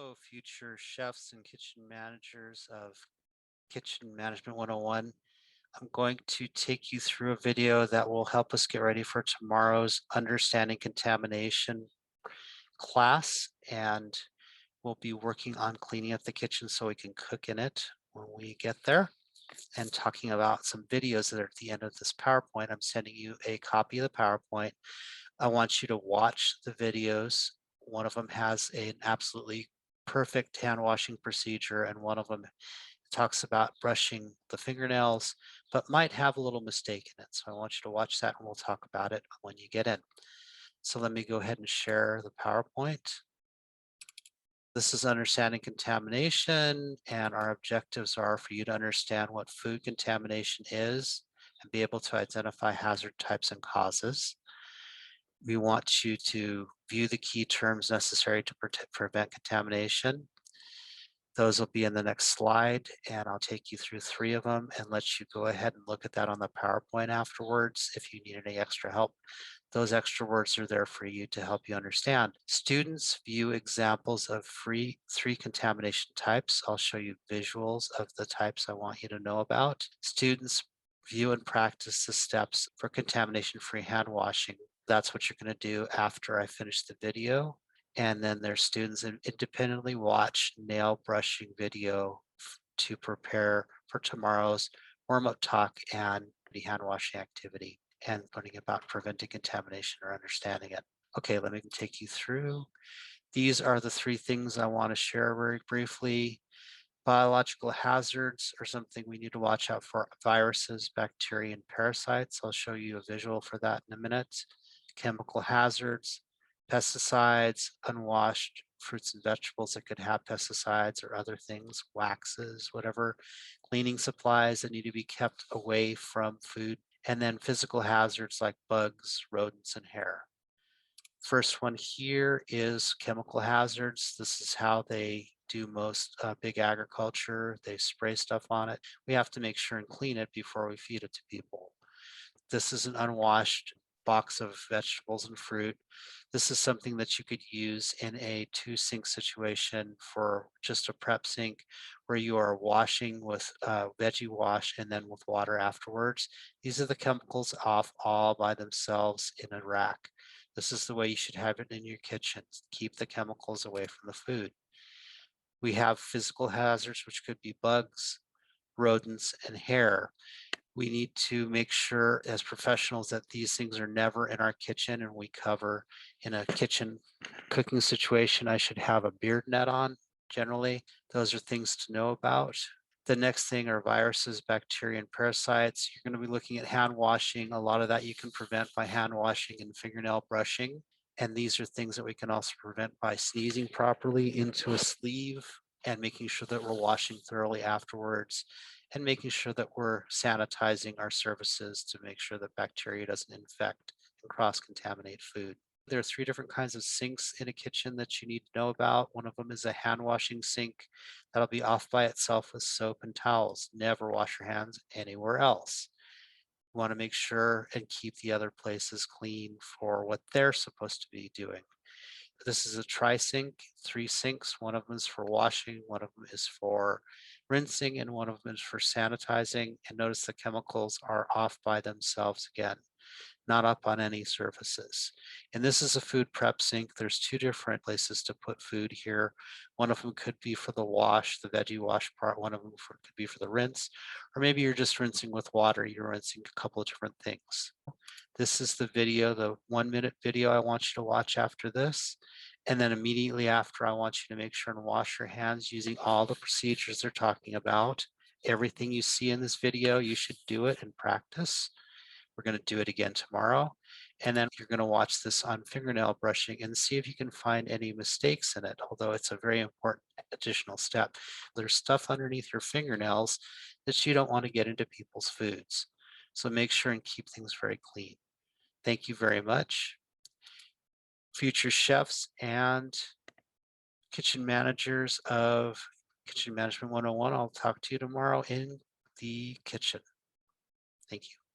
Hello, future chefs and kitchen managers of Kitchen Management 101. I'm going to take you through a video that will help us get ready for tomorrow's Understanding Contamination class, and we'll be working on cleaning up the kitchen so we can cook in it when we get there, and talking about some videos that are at the end of this PowerPoint. I'm sending you a copy of the PowerPoint. I want you to watch the videos. One of them has an absolutely perfect hand washing procedure, and one of them talks about brushing the fingernails, but might have a little mistake in it. So I want you to watch that and we'll talk about it when you get in. So let me go ahead and share the PowerPoint. This is understanding contamination, and our objectives are for you to understand what food contamination is and be able to identify hazard types and causes. We want you to view the key terms necessary to prevent contamination. Those will be in the next slide, and I'll take you through 3 of them and let you go ahead and look at that on the PowerPoint afterwards if you need any extra help. Those extra words are there for you to help you understand. Students view examples of 3 contamination types. I'll show you visuals of the types I want you to know about. Students view and practice the steps for contamination-free hand washing. That's what you're going to do after I finish the video. And then their students independently watch nail brushing video to prepare for tomorrow's warm-up talk and the hand washing activity and learning about preventing contamination or understanding it. Okay, let me take you through. These are the 3 things I want to share very briefly. Biological hazards are something we need to watch out for: viruses, bacteria, and parasites. I'll show you a visual for that in a minute. Chemical hazards, pesticides, unwashed fruits and vegetables that could have pesticides or other things, waxes, whatever, cleaning supplies that need to be kept away from food, and then physical hazards like bugs, rodents, and hair. First one here is chemical hazards. This is how they do most big agriculture. They spray stuff on it. We have to make sure and clean it before we feed it to people. This is an unwashed box of vegetables and fruit. This is something that you could use in a 2-sink situation for just a prep sink where you are washing with veggie wash and then with water afterwards. These are the chemicals off all by themselves in a rack. This is the way you should have it in your kitchen. Keep the chemicals away from the food. We have physical hazards, which could be bugs, rodents, and hair. We need to make sure as professionals that these things are never in our kitchen, and we cover in a kitchen cooking situation. I should have a beard net on generally. Those are things to know about. The next thing are viruses, bacteria, and parasites. You're going to be looking at hand washing. A lot of that you can prevent by hand washing and fingernail brushing. And these are things that we can also prevent by sneezing properly into a sleeve and making sure that we're washing thoroughly afterwards, and making sure that we're sanitizing our surfaces to make sure that bacteria doesn't infect and cross-contaminate food. There are 3 different kinds of sinks in a kitchen that you need to know about. One of them is a hand washing sink that'll be off by itself with soap and towels. Never wash your hands anywhere else. You want to make sure and keep the other places clean for what they're supposed to be doing. This is a tri-sink, 3 sinks. One of them is for washing, one of them is for rinsing, and one of them is for sanitizing. And notice the chemicals are off by themselves again, not up on any surfaces. And this is a food prep sink. There's 2 different places to put food here. One of them could be for the wash, the veggie wash part. One of them could be for the rinse, or maybe you're just rinsing with water. You're rinsing a couple of different things. This is the video, the 1-minute video I want you to watch after this. And then immediately after, I want you to make sure and wash your hands using all the procedures they're talking about. Everything you see in this video, you should do it in practice. We're going to do it again tomorrow. And then you're going to watch this on fingernail brushing and see if you can find any mistakes in it, although it's a very important additional step. There's stuff underneath your fingernails that you don't want to get into people's foods. So make sure and keep things very clean. Thank you very much. Future chefs and kitchen managers of Kitchen Management 101, I'll talk to you tomorrow in the kitchen. Thank you.